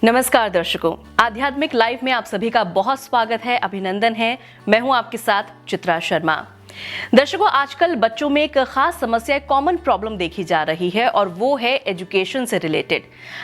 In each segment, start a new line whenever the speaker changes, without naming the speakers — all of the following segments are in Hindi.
नमस्कार दर्शकों, आध्यात्मिक लाइव में आप सभी का बहुत स्वागत है, अभिनंदन है। मैं हूं आपके साथ चित्रा शर्मा। दर्शकों, आजकल बच्चों में एक खास समस्या, एक कॉमन प्रॉब्लम देखी जा रही है और वो है एजुकेशन से रिलेटेड।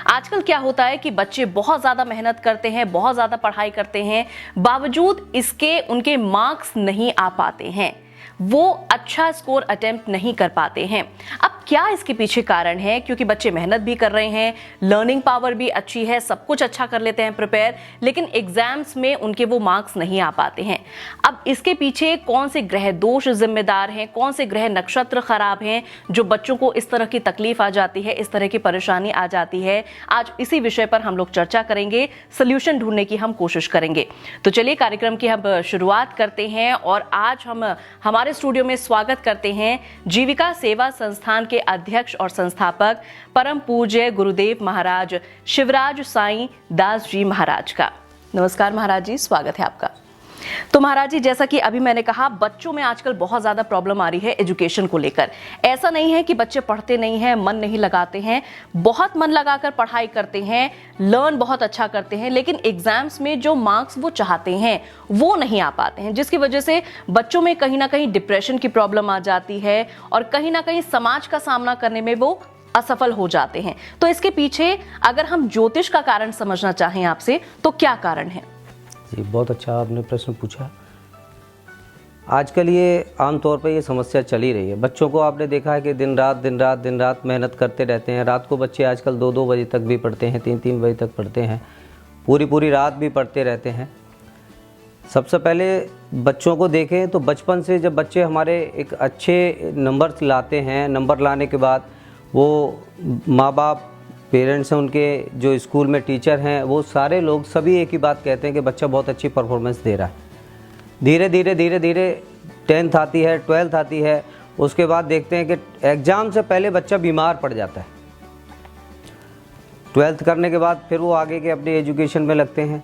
आजकल क्या होता है कि बच्चे बहुत ज्यादा मेहनत करते हैं, बहुत ज्यादा पढ़ाई करते हैं, बावजूद इसके उनके मार्क्स नहीं आ पाते हैं, वो अच्छा स्कोर अटेम्प्ट नहीं कर पाते हैं। अब क्या इसके पीछे कारण है? क्योंकि बच्चे मेहनत भी कर रहे हैं, लर्निंग पावर भी अच्छी है, सब कुछ अच्छा कर लेते हैं प्रिपेयर, लेकिन एग्जाम्स में उनके वो मार्क्स नहीं आ पाते हैं। अब इसके पीछे कौन से ग्रह दोष जिम्मेदार हैं, कौन से ग्रह नक्षत्र खराब हैं जो बच्चों को इस तरह की तकलीफ आ जाती है, इस तरह की परेशानी आ जाती है? आज इसी विषय पर हम लोग चर्चा करेंगे, सोल्यूशन ढूंढने की हम कोशिश करेंगे। तो चलिए कार्यक्रम की हम शुरुआत करते हैं और आज हम हमारे स्टूडियो में स्वागत करते हैं जीविका सेवा संस्थान के अध्यक्ष और संस्थापक परम पूज्य गुरुदेव महाराज शिवराज साईं दास जी महाराज का। नमस्कार महाराज जी, स्वागत है आपका। तो महाराज जी, जैसा कि अभी मैंने कहा, बच्चों में आजकल बहुत ज्यादा प्रॉब्लम आ रही है एजुकेशन को लेकर। ऐसा नहीं है कि बच्चे पढ़ते नहीं हैं, मन नहीं लगाते हैं, बहुत मन लगाकर पढ़ाई करते हैं, लर्न बहुत अच्छा करते हैं, लेकिन एग्जाम्स में जो मार्क्स वो चाहते हैं वो नहीं आ पाते हैं, जिसकी वजह से बच्चों में कहीं ना कहीं डिप्रेशन की प्रॉब्लम आ जाती है और कहीं ना कहीं समाज का सामना करने में वो असफल हो जाते हैं। तो इसके पीछे अगर हम ज्योतिष का कारण समझना चाहें आपसे, तो क्या कारण है?
जी, बहुत अच्छा आपने प्रश्न पूछा। आजकल ये आमतौर पर ये समस्या चली रही है। बच्चों को आपने देखा है कि दिन रात मेहनत करते रहते हैं। रात को बच्चे आजकल 2-2 बजे तक भी पढ़ते हैं, 3-3 बजे तक पढ़ते हैं, पूरी रात भी पढ़ते रहते हैं। सबसे पहले बच्चों को देखें तो बचपन से जब बच्चे हमारे एक अच्छे नंबर लाते हैं, नंबर लाने के बाद वो माँ बाप, पेरेंट्स हैं उनके, जो स्कूल में टीचर हैं, वो सारे लोग सभी एक ही बात कहते हैं कि बच्चा बहुत अच्छी परफॉर्मेंस दे रहा है। धीरे धीरे 10th आती है, 12th आती है, उसके बाद देखते हैं कि एग्ज़ाम से पहले बच्चा बीमार पड़ जाता है। 12th करने के बाद फिर वो आगे के अपनी एजुकेशन में लगते हैं।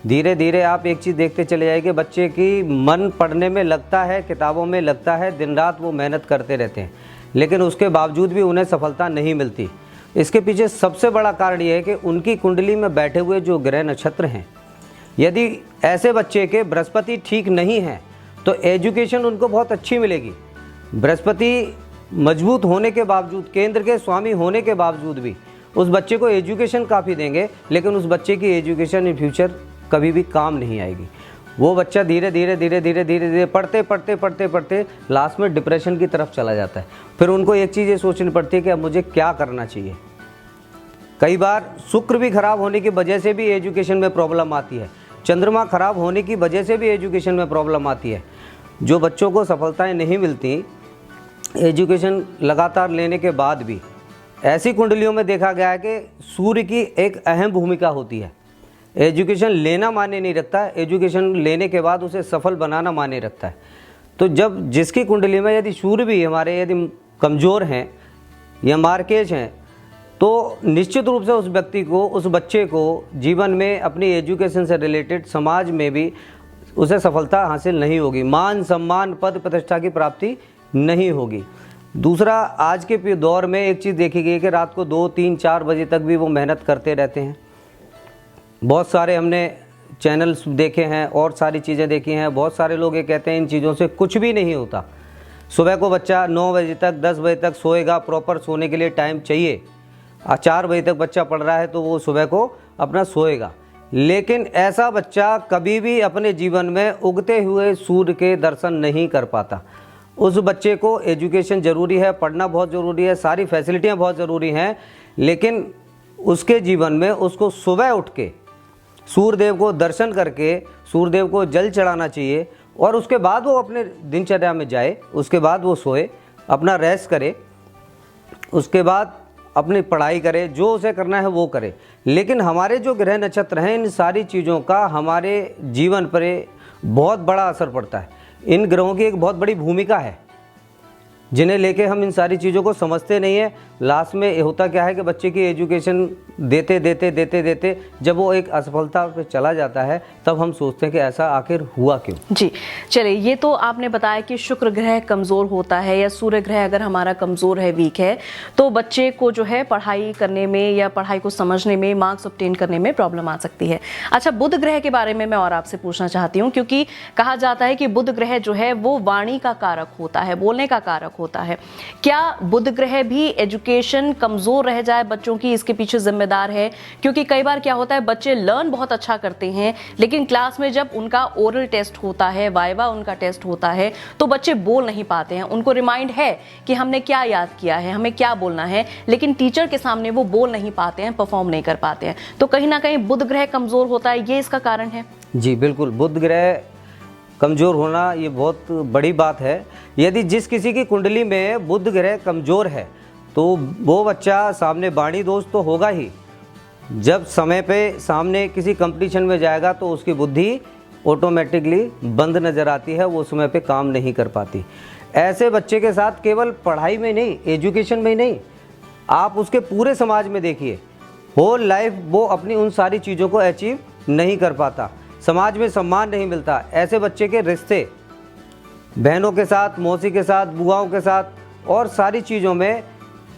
धीरे धीरे आप एक चीज़ देखते चले जाइए कि बच्चे की मन पढ़ने में लगता है, किताबों में लगता है, दिन रात वो मेहनत करते रहते हैं, लेकिन उसके बावजूद भी उन्हें सफलता नहीं मिलती। इसके पीछे सबसे बड़ा कारण ये है कि उनकी कुंडली में बैठे हुए जो ग्रह नक्षत्र हैं, यदि ऐसे बच्चे के बृहस्पति ठीक नहीं है तो एजुकेशन उनको बहुत अच्छी मिलेगी। बृहस्पति मजबूत होने के बावजूद, केंद्र के स्वामी होने के बावजूद भी उस बच्चे को एजुकेशन काफ़ी देंगे, लेकिन उस बच्चे की एजुकेशन इन फ्यूचर कभी भी काम नहीं आएगी। वो बच्चा धीरे धीरे पढ़ते लास्ट में डिप्रेशन की तरफ चला जाता है। फिर उनको एक चीज़ ये सोचनी पड़ती है कि अब मुझे क्या करना चाहिए। कई बार शुक्र भी खराब होने की वजह से भी एजुकेशन में प्रॉब्लम आती है, चंद्रमा खराब होने की वजह से भी एजुकेशन में प्रॉब्लम आती है। जो बच्चों को सफलताएं नहीं मिलती एजुकेशन लगातार लेने के बाद भी, ऐसी कुंडलियों में देखा गया है कि सूर्य की एक अहम भूमिका होती है। एजुकेशन लेना मायने नहीं रखता है, एजुकेशन लेने के बाद उसे सफल बनाना मायने रखता है। तो जब जिसकी कुंडली में यदि सूर्य भी हमारे यदि कमज़ोर हैं या मार्केज हैं, तो निश्चित रूप से उस व्यक्ति को, उस बच्चे को जीवन में अपनी एजुकेशन से रिलेटेड समाज में भी उसे सफलता हासिल नहीं होगी, मान सम्मान पद प्रतिष्ठा की प्राप्ति नहीं होगी। दूसरा, आज के दौर में एक चीज़ देखी गई है कि रात को 2-3-4 बजे तक भी वो मेहनत करते रहते हैं। बहुत सारे हमने चैनल्स देखे हैं और सारी चीज़ें देखी हैं। बहुत सारे लोग ये कहते हैं इन चीज़ों से कुछ भी नहीं होता। सुबह को बच्चा 9 बजे तक, 10 बजे तक सोएगा, प्रॉपर सोने के लिए टाइम चाहिए। 4 बजे तक बच्चा पढ़ रहा है तो वो सुबह को अपना सोएगा, लेकिन ऐसा बच्चा कभी भी अपने जीवन में उगते हुए सूर्य के दर्शन नहीं कर पाता। उस बच्चे को एजुकेशन ज़रूरी है, पढ़ना बहुत ज़रूरी है, सारी फैसिलिटियाँ बहुत ज़रूरी हैं, लेकिन उसके जीवन में उसको सुबह उठ के सूर्यदेव को दर्शन करके सूर्यदेव को जल चढ़ाना चाहिए और उसके बाद वो अपने दिनचर्या में जाए, उसके बाद वो सोए, अपना रेस्ट करे, उसके बाद अपनी पढ़ाई करे, जो उसे करना है वो करे। लेकिन हमारे जो ग्रह नक्षत्र हैं, इन सारी चीज़ों का हमारे जीवन पर बहुत बड़ा असर पड़ता है। इन ग्रहों की एक बहुत बड़ी भूमिका है, जिन्हें लेके हम इन सारी चीज़ों को समझते नहीं हैं। लास्ट में होता क्या है कि बच्चे की एजुकेशन देते देते देते देते जब वो एक असफलता पे चला जाता है, तब हम सोचते हैं कि ऐसा आखिर हुआ क्यों।
जी चलिए, ये तो आपने बताया कि शुक्र ग्रह कमज़ोर होता है या सूर्य ग्रह अगर हमारा कमज़ोर है, वीक है, तो बच्चे को जो है पढ़ाई करने में या पढ़ाई को समझने में, मार्क्स ऑब्टेन करने में प्रॉब्लम आ सकती है। अच्छा, बुध ग्रह के बारे में मैं और आपसे पूछना चाहती हूँ, क्योंकि कहा जाता है कि बुध ग्रह जो है वो वाणी का कारक होता है, बोलने का कारक होता है। क्या बुध ग्रह भी एजुकेशन कमज़ोर रह जाए बच्चों की, इसके पीछे जिम्मेदार है? क्योंकि कई बार क्या होता है, बच्चे लर्न बहुत अच्छा करते हैं, लेकिन क्लास में जब उनका ओरल टेस्ट होता है, वाइवा उनका टेस्ट होता है, तो बच्चे बोल नहीं पाते हैं। उनको रिमाइंड है कि हमने क्या याद किया है, हमें क्या बोलना है, लेकिन टीचर के सामने वो बोल नहीं पाते हैं, परफॉर्म नहीं कर पाते हैं। तो कहीं ना कहीं बुध ग्रह कमज़ोर होता है, ये इसका कारण है।
जी बिल्कुल, बुध ग्रह कमज़ोर होना ये बहुत बड़ी बात है। यदि जिस किसी की कुंडली में बुध ग्रह कमज़ोर है तो वो बच्चा सामने बाणी दोष तो होगा ही। जब समय पे सामने किसी कंपटीशन में जाएगा तो उसकी बुद्धि ऑटोमेटिकली बंद नज़र आती है, वो समय पे काम नहीं कर पाती। ऐसे बच्चे के साथ केवल पढ़ाई में नहीं, एजुकेशन में ही नहीं, आप उसके पूरे समाज में देखिए, होल लाइफ वो अपनी उन सारी चीज़ों को अचीव नहीं कर पाता, समाज में सम्मान नहीं मिलता। ऐसे बच्चे के रिश्ते बहनों के साथ, मौसी के साथ, बुआओं के साथ और सारी चीज़ों में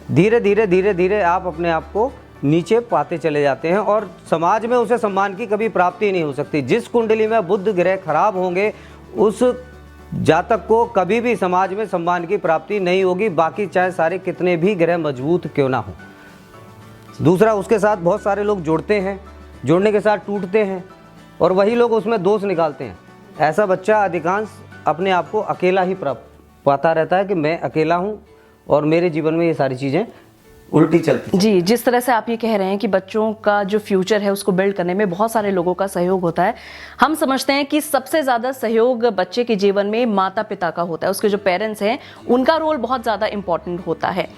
धीरे धीरे धीरे धीरे आप अपने आप को नीचे पाते चले जाते हैं और समाज में उसे सम्मान की कभी प्राप्ति नहीं हो सकती। जिस कुंडली में बुध ग्रह खराब होंगे उस जातक को कभी भी समाज में सम्मान की प्राप्ति नहीं होगी, बाकी चाहे सारे कितने भी ग्रह मजबूत क्यों ना हो। दूसरा, उसके साथ बहुत सारे लोग जुड़ते हैं, जुड़ने के साथ टूटते हैं और वही लोग उसमें दोष निकालते हैं। ऐसा बच्चा अधिकांश अपने आप को अकेला ही पाता रहता है कि मैं अकेला हूँ और मेरे जीवन में ये सारी चीज़ें उल्टी चलती।
जी, जिस तरह से आप ये कह रहे हैं कि बच्चों का जो फ्यूचर है उसको बिल्ड करने में बहुत सारे लोगों का सहयोग होता है, हम समझते हैं कि सबसे ज़्यादा सहयोग बच्चे के जीवन में माता पिता का होता है। उसके जो पेरेंट्स हैं उनका रोल बहुत ज़्यादा इंपॉर्टेंट होता है।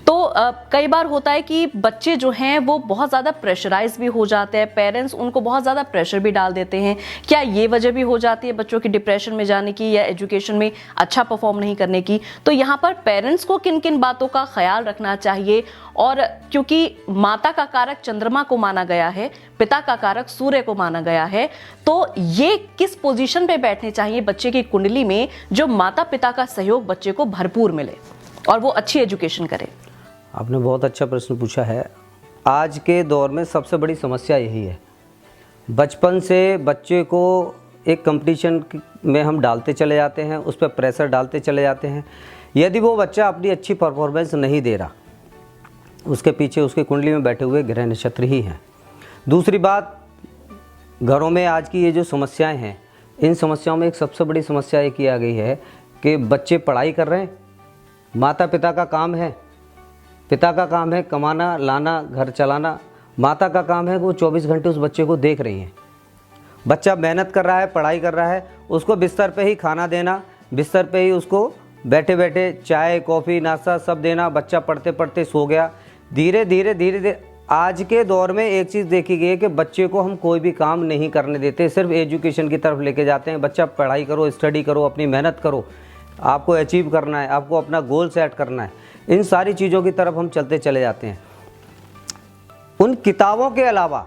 तो कई बार होता है कि बच्चे जो हैं वो बहुत ज़्यादा प्रेशराइज भी हो जाते हैं, पेरेंट्स उनको बहुत ज़्यादा प्रेशर भी डाल देते हैं। क्या ये वजह भी हो जाती है बच्चों की डिप्रेशन में जाने की या एजुकेशन में अच्छा परफॉर्म नहीं करने की? तो यहाँ पर पेरेंट्स को किन किन बातों का ख्याल रखना चाहिए? और क्योंकि माता का कारक चंद्रमा को माना गया है, पिता का कारक सूर्य को माना गया है, तो ये किस पोजीशन पे बैठने चाहिए बच्चे की कुंडली में जो माता पिता का सहयोग बच्चे को भरपूर मिले और वो अच्छी एजुकेशन करे?
आपने बहुत अच्छा प्रश्न पूछा है। आज के दौर में सबसे बड़ी समस्या यही है, बचपन से बच्चे को एक कंपटीशन में हम डालते चले जाते हैं, उस पर प्रेशर डालते चले जाते हैं। यदि वो बच्चा अपनी अच्छी परफॉर्मेंस नहीं दे रहा, उसके पीछे उसके कुंडली में बैठे हुए ग्रह नक्षत्र ही हैं। दूसरी बात, घरों में आज की ये जो समस्याएं हैं, इन समस्याओं में एक सबसे बड़ी समस्या ये की आ गई है कि बच्चे पढ़ाई कर रहे हैं, माता पिता का काम है, पिता का काम है कमाना लाना घर चलाना, माता का काम है वो 24 घंटे उस बच्चे को देख रही हैं। बच्चा मेहनत कर रहा है, पढ़ाई कर रहा है, उसको बिस्तर पे ही खाना देना, बिस्तर पे ही उसको बैठे बैठे चाय कॉफ़ी नाश्ता सब देना, बच्चा पढ़ते पढ़ते सो गया। धीरे धीरे धीरे धीरे आज के दौर में एक चीज़ देखी गई है कि बच्चे को हम कोई भी काम नहीं करने देते, सिर्फ एजुकेशन की तरफ लेके जाते हैं। बच्चा पढ़ाई करो, स्टडी करो, अपनी मेहनत करो, आपको अचीव करना है, आपको अपना गोल सेट करना है, इन सारी चीज़ों की तरफ हम चलते चले जाते हैं। उन किताबों के अलावा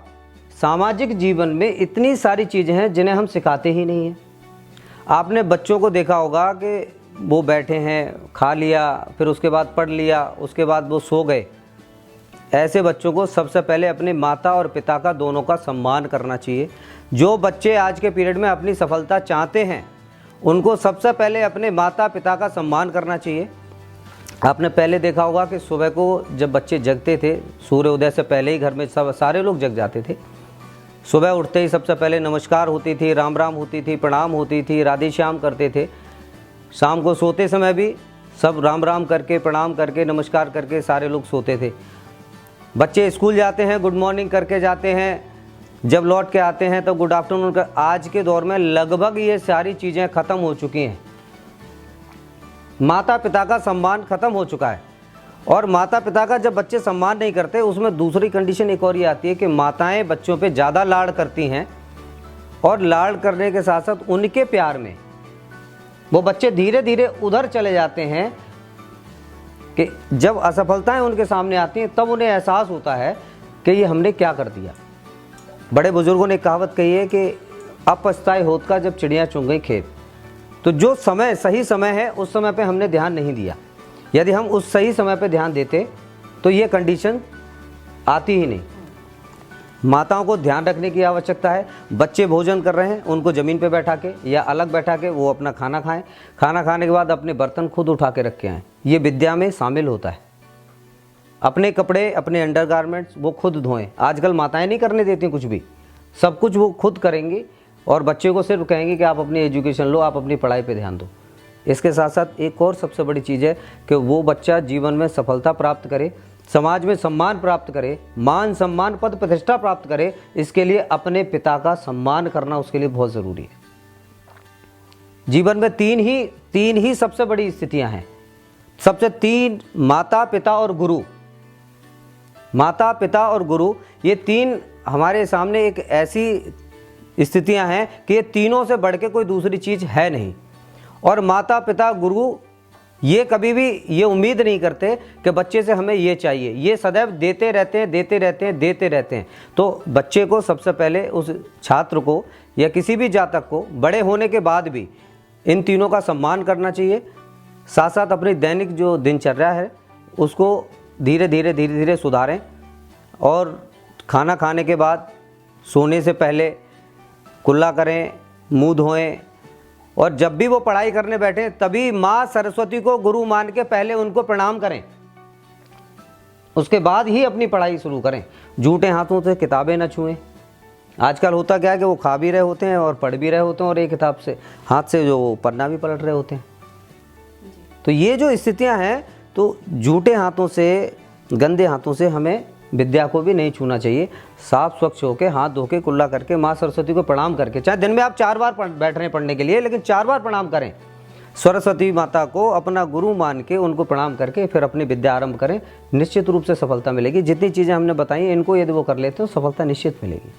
सामाजिक जीवन में इतनी सारी चीज़ें हैं जिन्हें हम सिखाते ही नहीं हैं। आपने बच्चों को देखा होगा कि वो बैठे हैं, खा लिया, फिर उसके बाद पढ़ लिया, उसके बाद वो सो गए। ऐसे बच्चों को सबसे पहले अपने माता और पिता का दोनों का सम्मान करना चाहिए। जो बच्चे आज के पीरियड में अपनी सफलता चाहते हैं उनको सबसे पहले अपने माता पिता का सम्मान करना चाहिए। आपने पहले देखा होगा कि सुबह को जब बच्चे जगते थे, सूर्योदय से पहले ही घर में सारे लोग जग जाते थे। सुबह उठते ही सबसे पहले नमस्कार होती थी, राम राम होती थी, प्रणाम होती थी, राधे श्याम करते थे। शाम को सोते समय भी सब राम राम करके, प्रणाम करके, नमस्कार करके सारे लोग सोते थे। बच्चे स्कूल जाते हैं, गुड मॉर्निंग करके जाते हैं, जब लौट के आते हैं तो गुड आफ्टरनून कर। आज के दौर में लगभग ये सारी चीज़ें ख़त्म हो चुकी हैं। माता पिता का सम्मान खत्म हो चुका है। और माता पिता का जब बच्चे सम्मान नहीं करते, उसमें दूसरी कंडीशन एक और ये आती है कि माताएं बच्चों पे ज़्यादा लाड़ करती हैं और लाड़ करने के साथ साथ उनके प्यार में वो बच्चे धीरे धीरे उधर चले जाते हैं कि जब असफलताएं उनके सामने आती हैं तब उन्हें एहसास होता है कि ये हमने क्या कर दिया। बड़े बुजुर्गों ने कहावत कही है कि अब पछताए होत का जब चिड़िया चुग गई खेत। तो जो समय सही समय है उस समय पे हमने ध्यान नहीं दिया। यदि हम उस सही समय पे ध्यान देते तो ये कंडीशन आती ही नहीं। माताओं को ध्यान रखने की आवश्यकता है। बच्चे भोजन कर रहे हैं, उनको ज़मीन पे बैठा के या अलग बैठा के वो अपना खाना खाएं। खाना खाने के बाद अपने बर्तन खुद उठा के रख के आएँ। ये विद्या में शामिल होता है। अपने कपड़े, अपने अंडरगारमेंट्स वो खुद धोएं। आजकल माताएं नहीं करने देती कुछ भी, सब कुछ वो खुद करेंगी और बच्चे को सिर्फ कहेंगे कि आप अपनी एजुकेशन लो, आप अपनी पढ़ाई पे ध्यान दो। इसके साथ साथ एक और सबसे बड़ी चीज़ है कि वो बच्चा जीवन में सफलता प्राप्त करे, समाज में सम्मान प्राप्त करे, मान सम्मान पद प्रतिष्ठा प्राप्त करे। इसके लिए अपने पिता का सम्मान करना उसके लिए बहुत ज़रूरी है। जीवन में तीन ही सबसे बड़ी स्थितियां हैं। सबसे तीन, माता पिता और गुरु। माता पिता और गुरु, ये तीन हमारे सामने एक ऐसी स्थितियां हैं कि ये तीनों से बढ़ के कोई दूसरी चीज़ है नहीं। और माता पिता गुरु ये कभी भी ये उम्मीद नहीं करते कि बच्चे से हमें ये चाहिए, ये सदैव देते रहते हैं। तो बच्चे को सबसे पहले, उस छात्र को या किसी भी जातक को बड़े होने के बाद भी इन तीनों का सम्मान करना चाहिए। साथ साथ अपनी दैनिक जो दिनचर्या है उसको धीरे धीरे सुधारें और खाना खाने के बाद सोने से पहले कुल्ला करें, मुंह धोएं और जब भी वो पढ़ाई करने बैठे तभी माँ सरस्वती को गुरु मान के पहले उनको प्रणाम करें, उसके बाद ही अपनी पढ़ाई शुरू करें। झूठे हाथों से किताबें न छुएं। आजकल होता क्या है कि वो खा भी रहे होते हैं और पढ़ भी रहे होते हैं और एक किताब से हाथ से जो पन्ना भी पलट रहे होते हैं। तो ये जो स्थितियां हैं, तो झूठे हाथों से, गंदे हाथों से हमें विद्या को भी नहीं छूना चाहिए। साफ स्वच्छ होकर, हाथ धो के, कुल्ला करके, माँ सरस्वती को प्रणाम करके, चाहे दिन में आप 4 बार बैठ रहे हैं पढ़ने के लिए, लेकिन 4 बार प्रणाम करें। सरस्वती माता को अपना गुरु मान के उनको प्रणाम करके फिर अपनी विद्या आरंभ करें। निश्चित रूप से सफलता मिलेगी। जितनी चीज़ें हमने बताई इनको यदि वो कर लेते हैं तो सफलता निश्चित मिलेगी।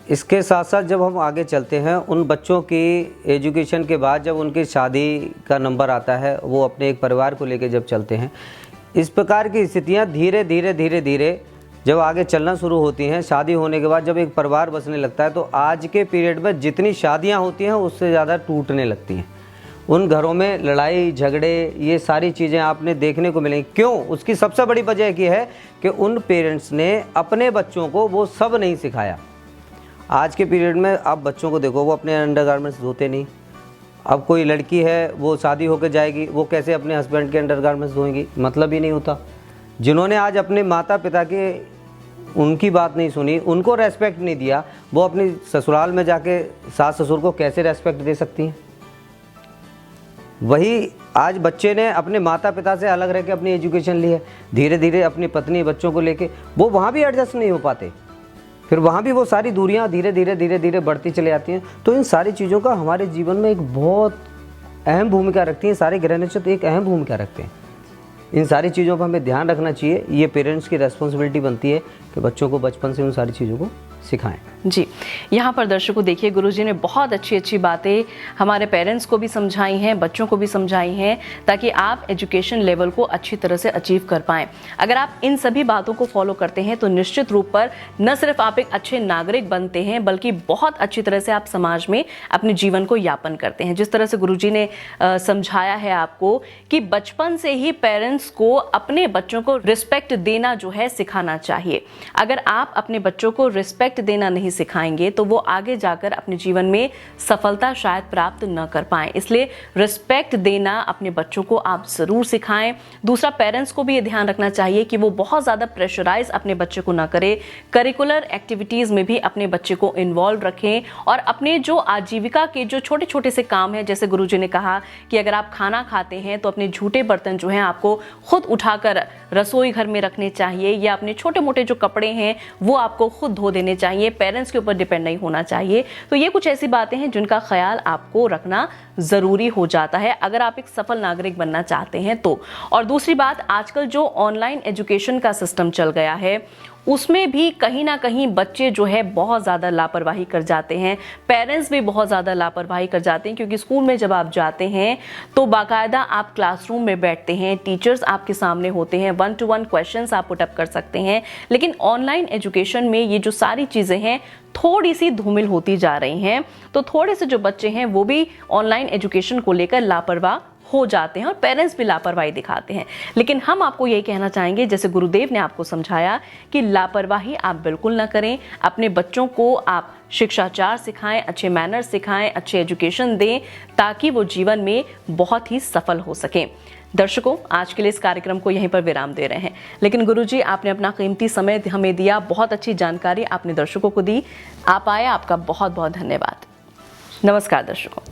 इसके साथ साथ जब हम आगे चलते हैं, उन बच्चों की एजुकेशन के बाद जब उनकी शादी का नंबर आता है, वो अपने एक परिवार को लेकर जब चलते हैं, इस प्रकार की स्थितियाँ धीरे धीरे जब आगे चलना शुरू होती हैं। शादी होने के बाद जब एक परिवार बसने लगता है तो आज के पीरियड में जितनी शादियां होती हैं उससे ज़्यादा टूटने लगती हैं। उन घरों में लड़ाई झगड़े, ये सारी चीज़ें आपने देखने को मिलेंगी। क्यों? उसकी सबसे बड़ी वजह ये है कि उन पेरेंट्स ने अपने बच्चों को वो सब नहीं सिखाया। आज के पीरियड में आप बच्चों को देखो, वो अपने अंडरगारमेंट्स धोते नहीं। अब कोई लड़की है, वो शादी होकर जाएगी, वो कैसे अपने हस्बैंड के अंडरगारमेंट्स धोएंगी? मतलब ही नहीं होता। जिन्होंने आज अपने माता पिता के उनकी बात नहीं सुनी, उनको रेस्पेक्ट नहीं दिया, वो अपनी ससुराल में जाके सास ससुर को कैसे रेस्पेक्ट दे सकती हैं? वही आज बच्चे ने अपने माता पिता से अलग रह के अपनी एजुकेशन ली है। धीरे धीरे अपनी पत्नी बच्चों को लेके वो वहाँ भी एडजस्ट नहीं हो पाते, फिर वहाँ भी वो सारी दूरियाँ धीरे धीरे बढ़ती चली जाती हैं। तो इन सारी चीज़ों का हमारे जीवन में एक बहुत अहम भूमिका रखती है। सारे ग्रह नक्षत्र एक अहम भूमिका रखते हैं। इन सारी चीज़ों पर हमें ध्यान रखना चाहिए। ये पेरेंट्स की रेस्पॉन्सिबिलिटी बनती है कि बच्चों को बचपन से उन सारी चीज़ों को सिखाएं।
जी, यहाँ पर दर्शकों देखिए, गुरुजी ने बहुत अच्छी बातें हमारे पेरेंट्स को भी समझाई हैं, बच्चों को भी समझाई हैं, ताकि आप एजुकेशन लेवल को अच्छी तरह से अचीव कर पाएं। अगर आप इन सभी बातों को फॉलो करते हैं तो निश्चित रूप पर न सिर्फ आप एक अच्छे नागरिक बनते हैं, बल्कि बहुत अच्छी तरह से आप समाज में अपने जीवन को यापन करते हैं। जिस तरह से गुरुजी ने समझाया है आपको कि बचपन से ही पेरेंट्स को अपने बच्चों को रिस्पेक्ट देना जो है सिखाना चाहिए। अगर आप अपने बच्चों को रिस्पेक्ट देना नहीं सिखाएंगे तो वो आगे जाकर अपने जीवन में सफलता शायद प्राप्त न कर पाएं। इसलिए रिस्पेक्ट देना अपने बच्चों को आप जरूर सिखाएं। दूसरा, पेरेंट्स को भी ये ध्यान रखना चाहिए कि वो बहुत ज्यादा प्रेशराइज अपने बच्चे को ना करे। करिकुलर एक्टिविटीज में भी अपने बच्चे को इन्वॉल्व रखें और अपने जो आजीविका के जो छोटे छोटे से काम है, जैसे गुरुजी ने कहा कि अगर आप खाना खाते हैं तो अपने झूठे बर्तन जो हैं आपको खुद उठाकर रसोई घर में रखने चाहिए, या अपने छोटे मोटे जो कपड़े हैं वो आपको खुद धो देने चाहिए। पेरेंट्स के ऊपर डिपेंड नहीं होना चाहिए। तो ये कुछ ऐसी बातें हैं जिनका ख्याल आपको रखना जरूरी हो जाता है अगर आप एक सफल नागरिक बनना चाहते हैं तो। और दूसरी बात, आजकल जो ऑनलाइन एजुकेशन का सिस्टम चल गया है उसमें भी कहीं ना कहीं बच्चे जो है बहुत ज़्यादा लापरवाही कर जाते हैं, पेरेंट्स भी बहुत ज़्यादा लापरवाही कर जाते हैं। क्योंकि स्कूल में जब आप जाते हैं तो बाकायदा आप क्लासरूम में बैठते हैं, टीचर्स आपके सामने होते हैं, 1-to-1 क्वेश्चंस आप पुटअप कर सकते हैं। लेकिन ऑनलाइन एजुकेशन में ये जो सारी चीज़ें हैं थोड़ी सी धूमिल होती जा रही हैं। तो थोड़े से जो बच्चे हैं वो भी ऑनलाइन एजुकेशन को लेकर लापरवाह हो जाते हैं और पेरेंट्स भी लापरवाही दिखाते हैं। लेकिन हम आपको यही कहना चाहेंगे, जैसे गुरुदेव ने आपको समझाया, कि लापरवाही आप बिल्कुल ना करें। अपने बच्चों को आप शिक्षाचार सिखाएं, अच्छे मैनर्स सिखाएं, अच्छे एजुकेशन दें, ताकि वो जीवन में बहुत ही सफल हो सकें। दर्शकों, आज के लिए इस कार्यक्रम को यहीं पर विराम दे रहे हैं। लेकिन गुरुजी, आपने अपना कीमती समय हमें दिया, बहुत अच्छी जानकारी आपने दर्शकों को दी। आप आए, आपका बहुत बहुत धन्यवाद। नमस्कार दर्शकों।